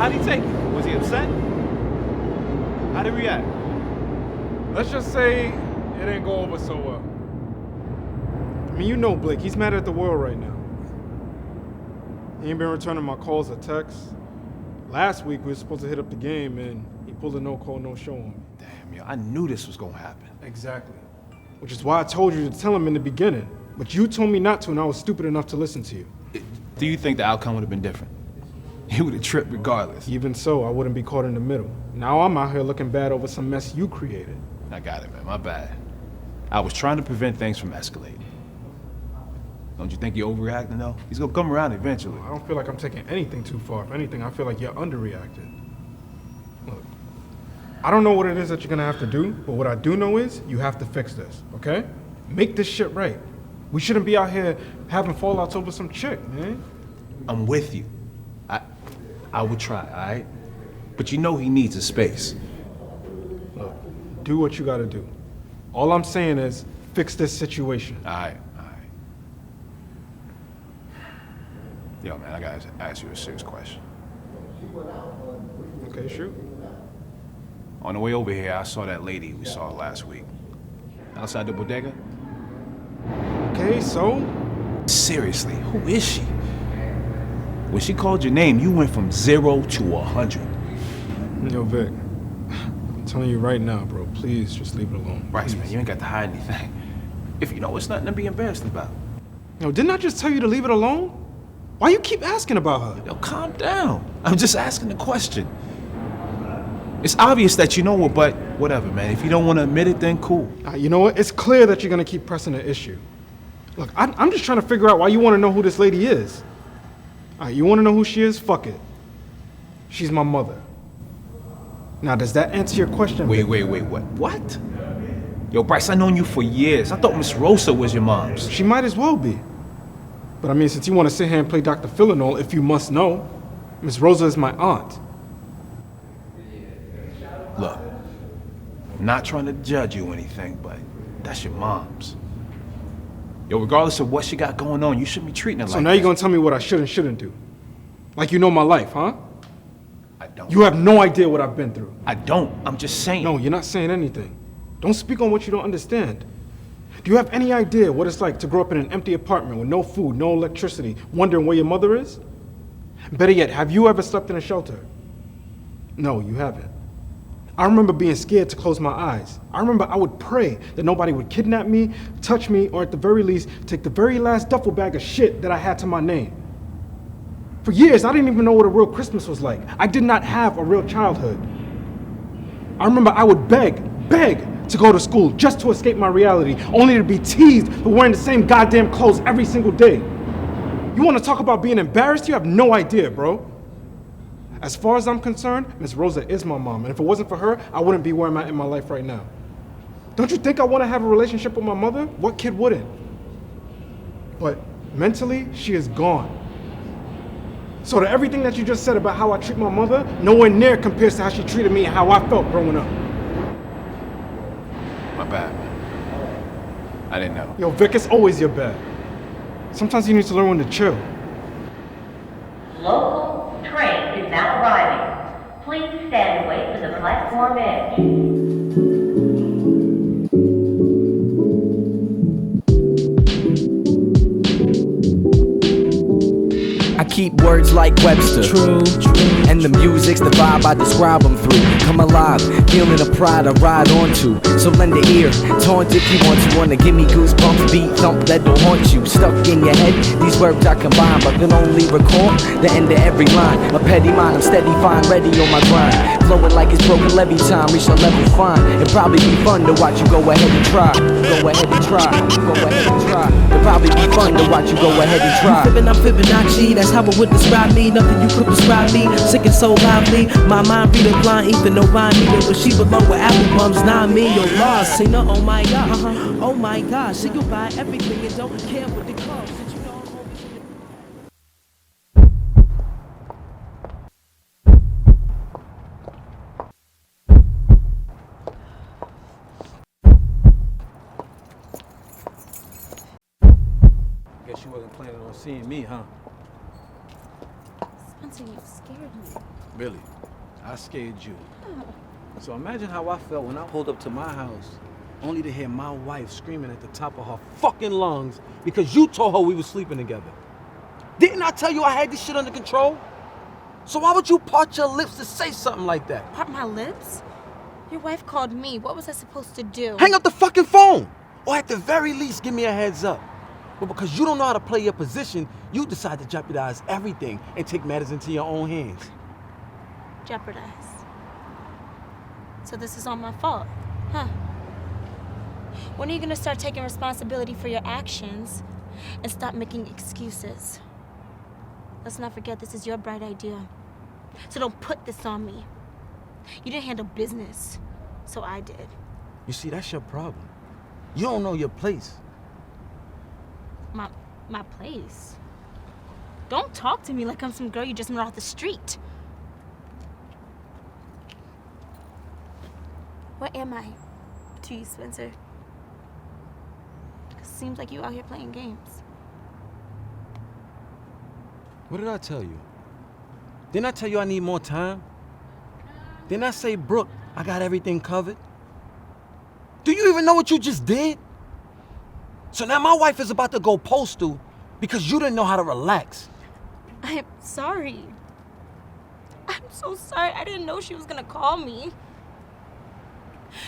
How'd he take it? Was he upset? How'd he react? Let's just say it didn't go over so well. I mean, you know Blake, he's mad at the world right now. He ain't been returning my calls or texts. Last week, we were supposed to hit up the game, and he pulled a no-call, no-show on me. Damn, yo, I knew this was gonna happen. Exactly. Which is why I told you to tell him in the beginning. But you told me not to, and I was stupid enough to listen to you. Do you think the outcome would have been different? He would have tripped regardless. Even so, I wouldn't be caught in the middle. Now I'm out here looking bad over some mess you created. I got it, man. My bad. I was trying to prevent things from escalating. Don't you think you're overreacting, though? He's gonna come around eventually. I don't feel like I'm taking anything too far. If anything, I feel like you're underreacting. Look, I don't know what it is that you're gonna have to do, but what I do know is you have to fix this, okay? Make this shit right. We shouldn't be out here having fallouts over some chick, man. I'm with you. I would try, all right? But you know he needs a space. Look, do what you gotta do. All I'm saying is fix this situation. All right. Yo, man, I gotta ask you a serious question. Okay, shoot. On the way over here, I saw that lady we saw last week. Outside the bodega. Okay, so? Seriously, who is she? When she called your name, you went from 0 to 100. Yo, Vic, I'm telling you right now, bro, please just leave it alone. Bryce, man, you ain't got to hide anything. If you know, it's nothing to be embarrassed about. Yo, didn't I just tell you to leave it alone? Why you keep asking about her? Yo, calm down. I'm just asking the question. It's obvious that you know her, but whatever, man. If you don't want to admit it, then cool. You know what? It's clear that you're gonna keep pressing the issue. Look, I'm just trying to figure out why you want to know who this lady is. You want to know who she is? Fuck it. She's my mother. Now, does that answer your question? Wait, what? Yo, Bryce, I've known you for years. I thought Miss Rosa was your mom's. She might as well be. But I mean, since you want to sit here and play Dr. Phil, if you must know, Miss Rosa is my aunt. Look, I'm not trying to judge you or anything, but that's your mom's. Yo, regardless of what she got going on, you shouldn't be treating her like that. So now you're gonna tell me what I should and shouldn't do? Like you know my life, huh? I don't. You have no idea what I've been through. I don't. I'm just saying. No, you're not saying anything. Don't speak on what you don't understand. Do you have any idea what it's like to grow up in an empty apartment with no food, no electricity, wondering where your mother is? Better yet, have you ever slept in a shelter? No, you haven't. I remember being scared to close my eyes. I remember I would pray that nobody would kidnap me, touch me, or at the very least, take the very last duffel bag of shit that I had to my name. For years, I didn't even know what a real Christmas was like. I did not have a real childhood. I remember I would beg to go to school just to escape my reality, only to be teased for wearing the same goddamn clothes every single day. You want to talk about being embarrassed? You have no idea, bro. As far as I'm concerned, Miss Rosa is my mom, and if it wasn't for her, I wouldn't be where I'm at in my life right now. Don't you think I want to have a relationship with my mother? What kid wouldn't? But mentally, she is gone. So to everything that you just said about how I treat my mother, nowhere near compares to how she treated me and how I felt growing up. My bad, man. I didn't know. Yo, Vic, it's always your bad. Sometimes you need to learn when to chill. Local train is now arriving. Please stand and wait for the platform edge. I keep words like Webster. True. And the music's the vibe I describe them through. Come alive, feeling the pride I ride onto. So lend an ear, taunt if you want to. Wanna give me goosebumps, beat thump that'll haunt you. Stuck in your head, these words I combine, but can only recall the end of every line. A petty mind, I'm steady, fine, ready on my grind. Flowing like it's broken every time, reach a level fine. It'd probably be fun to watch you go ahead and try. Go ahead and try, go ahead and try. It'd probably be fun to watch you go ahead and try. I'm Fibonacci, that's how it would describe me. Nothing you could prescribe me, sick and so lively. My mind reading blind, even no rhyme needed. But she belong with apple bums, not me. Your lost singer, oh my god, oh my god. She could buy everything and don't care what it costs. Guess you wasn't planning on seeing me, huh? Spencer, you scared me. Really? I scared you. So imagine how I felt when I pulled up to my house, only to hear my wife screaming at the top of her fucking lungs because you told her we were sleeping together. Didn't I tell you I had this shit under control? So why would you part your lips to say something like that? Part my lips? Your wife called me. What was I supposed to do? Hang up the fucking phone! Or at the very least, give me a heads up. But because you don't know how to play your position, you decide to jeopardize everything and take matters into your own hands. Jeopardize. So this is all my fault, huh? When are you gonna start taking responsibility for your actions and stop making excuses? Let's not forget this is your bright idea. So don't put this on me. You didn't handle business, so I did. You see, that's your problem. You don't know your place. My place? Don't talk to me like I'm some girl you just met off the street. What am I to you, Spencer? 'Cause it seems like you out here playing games. What did I tell you? Didn't I tell you I need more time? Didn't I say, Brooke, I got everything covered? Do you even know what you just did? So now my wife is about to go postal because you didn't know how to relax. I'm sorry. I'm so sorry. I didn't know she was gonna call me.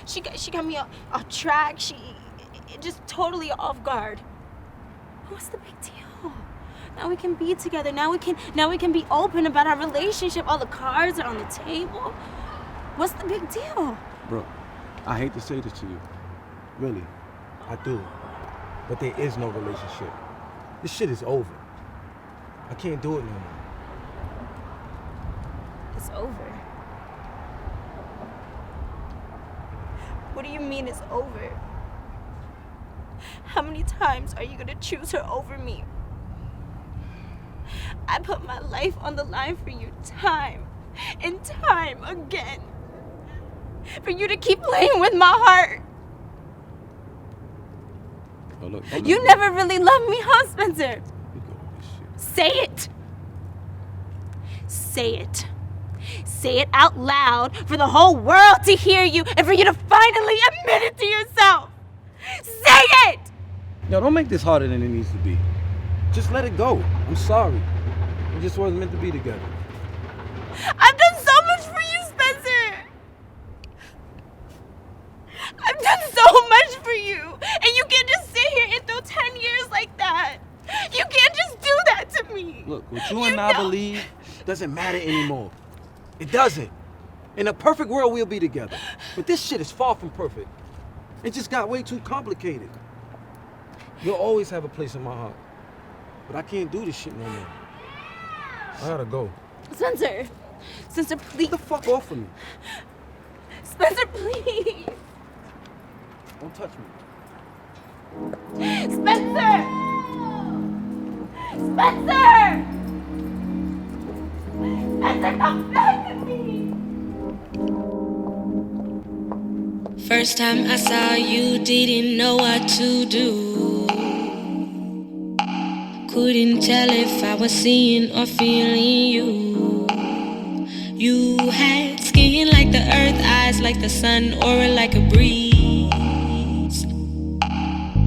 She got me off track. She just totally off guard. What's the big deal? Now we can be together. Now we can be open about our relationship. All the cards are on the table. What's the big deal? Brooke, I hate to say this to you. Really, I do. But there is no relationship. This shit is over. I can't do it no more. It's over. What do you mean it's over? How many times are you gonna choose her over me? I put my life on the line for you time and time again. For you to keep playing with my heart. Oh, look, You never really loved me, huh, Spencer? Say it. Say it. Say it out loud for the whole world to hear you and for you to finally admit it to yourself. Say it! Yo, don't make this harder than it needs to be. Just let it go. I'm sorry. We just wasn't meant to be together. I've done so much for you, Spencer. I've done so much for you. And you can't just sit here and throw 10 years like that. You can't just do that to me. Look, what you and I believe doesn't matter anymore. It doesn't. In a perfect world, we'll be together. But this shit is far from perfect. It just got way too complicated. You'll always have a place in my heart. But I can't do this shit no more. I gotta go. Spencer. Spencer, please. Get the fuck off of me. Spencer, please. Don't touch me. Spencer! Spencer! Spencer, come back to me! First time I saw you, didn't know what to do. Couldn't tell if I was seeing or feeling you. You had skin like the earth, eyes like the sun, aura like a breeze.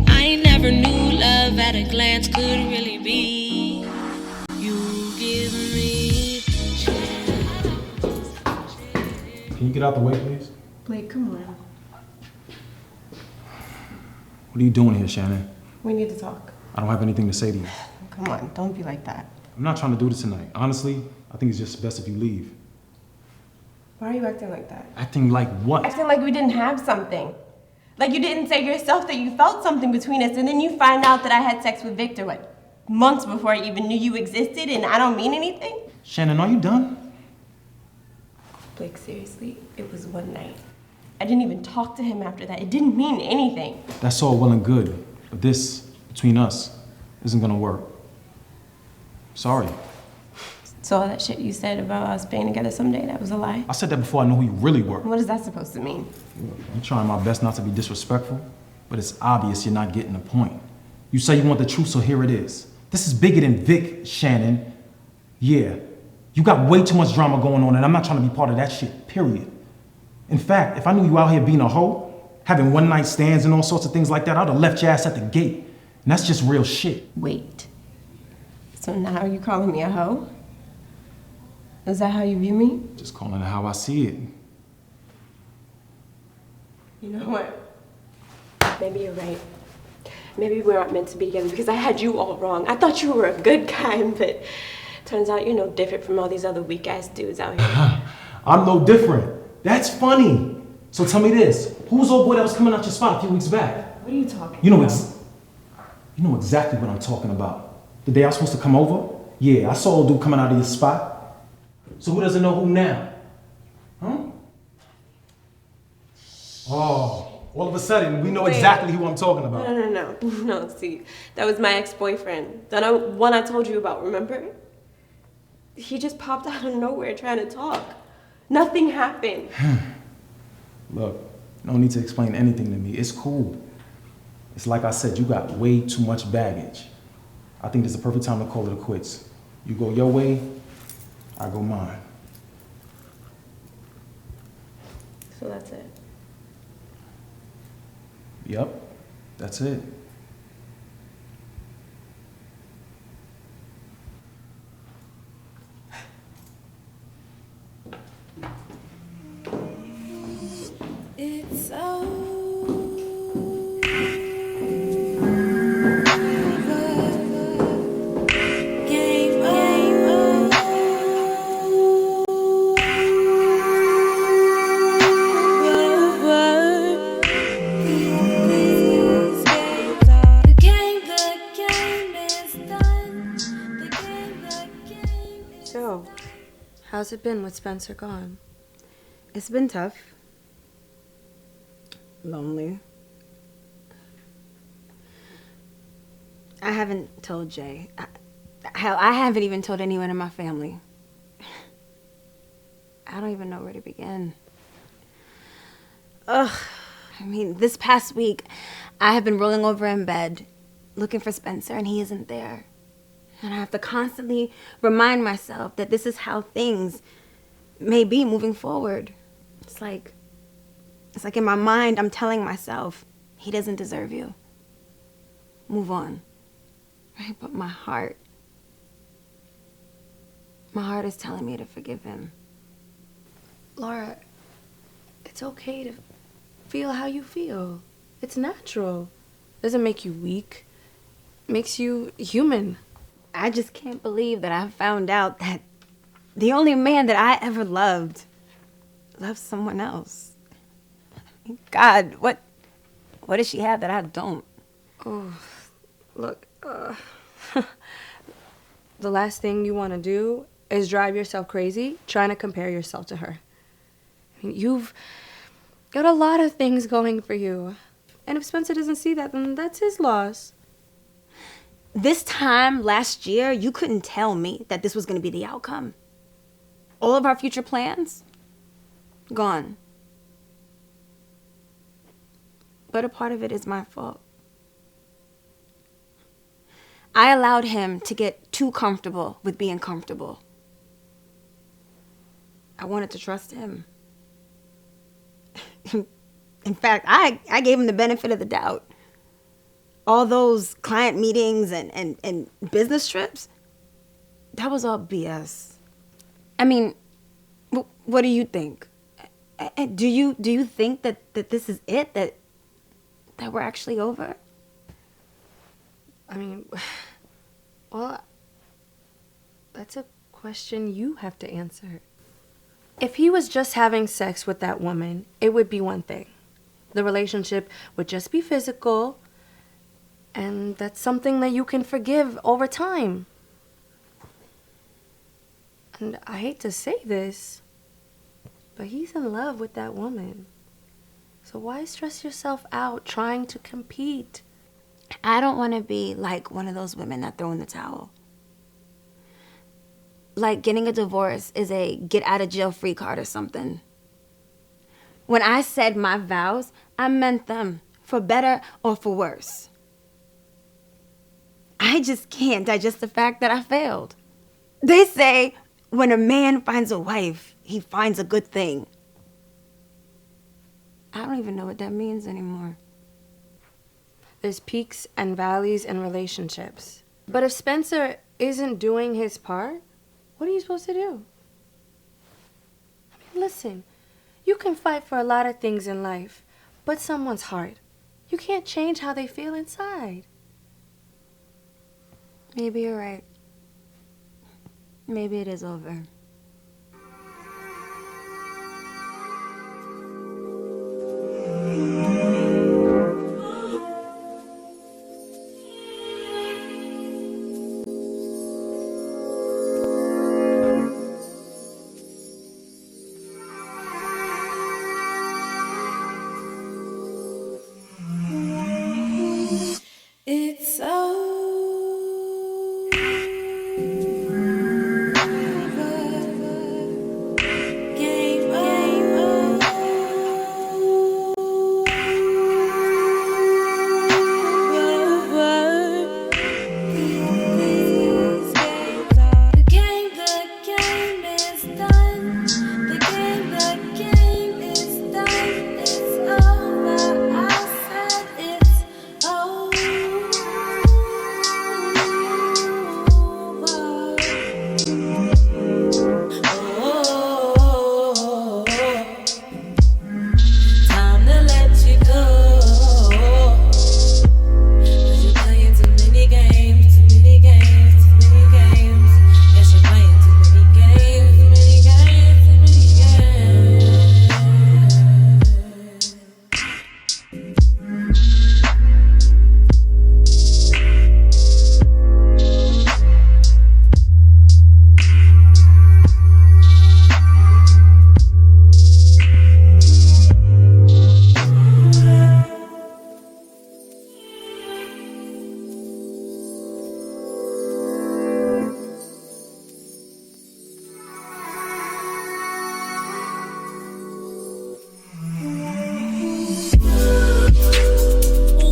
I never knew love at a glance could really be. You give me chance. Can you get out the way, please? Blake, come on. What are you doing here, Shannon? We need to talk. I don't have anything to say to you. Come on, don't be like that. I'm not trying to do this tonight. Honestly, I think it's just best if you leave. Why are you acting like that? Acting like what? Acting like we didn't have something. Like you didn't say yourself that you felt something between us, and then you find out that I had sex with Victor, months before I even knew you existed, and I don't mean anything? Shannon, are you done? Blake, seriously, it was one night. I didn't even talk to him after that. It didn't mean anything. That's all well and good, but this, between us, isn't gonna work. Sorry. So all that shit you said about us being together someday, that was a lie? I said that before I knew who you really were. What is that supposed to mean? I'm trying my best not to be disrespectful, but it's obvious you're not getting the point. You say you want the truth, so here it is. This is bigger than Vic, Shannon. Yeah, You got way too much drama going on, and I'm not trying to be part of that shit, period. In fact, if I knew you out here being a hoe, having one-night stands and all sorts of things like that, I'd have left your ass at the gate. And that's just real shit. Wait. So now you calling me a hoe? Is that how you view me? Just calling it how I see it. You know what? Maybe you're right. Maybe we're not meant to be together because I had you all wrong. I thought you were a good guy, but turns out you're no different from all these other weak-ass dudes out here. I'm no different. That's funny. So tell me this. Who was old boy that was coming out your spot a few weeks back? What are you talking You know exactly what I'm talking about. The day I was supposed to come over? Yeah, I saw old dude coming out of your spot. So who doesn't know who now? Huh? Oh, all of a sudden, we know exactly who I'm talking about. No, see, that was my ex-boyfriend. That one I told you about, remember? He just popped out of nowhere trying to talk. Nothing happened. Look, no need to explain anything to me. It's cool. It's like I said, you got way too much baggage. I think this is the perfect time to call it a quits. You go your way, I go mine. So that's it. Yep, that's it. It's over. Game over. The game is done. So, how's it been with Spencer gone? It's been tough. Lonely. I haven't told Jay. Hell, I haven't even told anyone in my family. I don't even know where to begin. Ugh. I mean, this past week, I have been rolling over in bed, looking for Spencer, and he isn't there. And I have to constantly remind myself that this is how things may be moving forward. It's like in my mind, I'm telling myself, he doesn't deserve you. Move on. Right? But my heart is telling me to forgive him. Laura, it's okay to feel how you feel. It's natural. Doesn't make you weak. Makes you human. I just can't believe that I found out that the only man that I ever loved someone else. God, what does she have that I don't? Oh, look, the last thing you want to do is drive yourself crazy trying to compare yourself to her. I mean, you've got a lot of things going for you. And if Spencer doesn't see that, then that's his loss. This time last year, you couldn't tell me that this was going to be the outcome. All of our future plans, gone. But a part of it is my fault. I allowed him to get too comfortable with being comfortable. I wanted to trust him. In fact, I gave him the benefit of the doubt. All those client meetings and business trips, that was all BS. I mean, what do you think? Do you think that this is it? That we're actually over? I mean, well, that's a question you have to answer. If he was just having sex with that woman, it would be one thing. The relationship would just be physical, and that's something that you can forgive over time. And I hate to say this, but he's in love with that woman. So why stress yourself out trying to compete? I don't want to be like one of those women that throw in the towel. Like getting a divorce is a get out of jail free card or something. When I said my vows, I meant them, for better or for worse. I just can't digest the fact that I failed. They say when a man finds a wife, he finds a good thing. I don't even know what that means anymore. There's peaks and valleys in relationships. But if Spencer isn't doing his part, what are you supposed to do? I mean, listen, you can fight for a lot of things in life, but someone's heart, you can't change how they feel inside. Maybe you're right. Maybe it is over. It's over. Game over. The game is done. The game is done. It's over. I said it's over. Time to let you go. 'Cause you're playing too many games, too many games, too many games. Yes, you're playing too many games, too many games, too many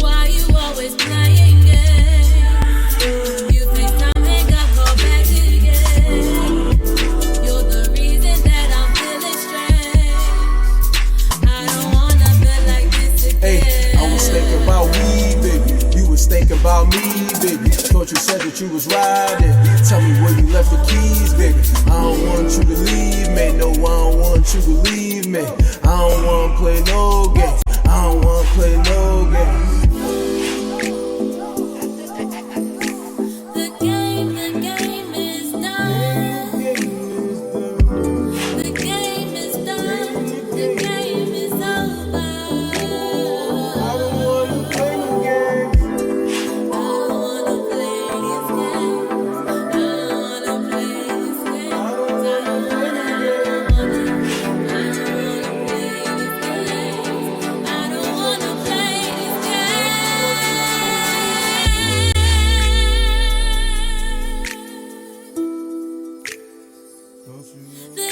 Why you always playing games? You think time ain't got go back again. You're the reason that I'm feeling strange. I don't wanna feel like this again. Hey, I was thinking about we, baby. You was thinking about me, baby. Thought you said that you was riding. Tell me where you left the keys, baby. I don't want you to leave me. No, I don't want you to leave me. I don't want to play no games. I don't want to play no games. The game is done. The game is done. The game is over. I don't want to play no games. I don't wanna play these games. I don't wanna play these games. I don't wanna play these games. I don't wanna play these games. The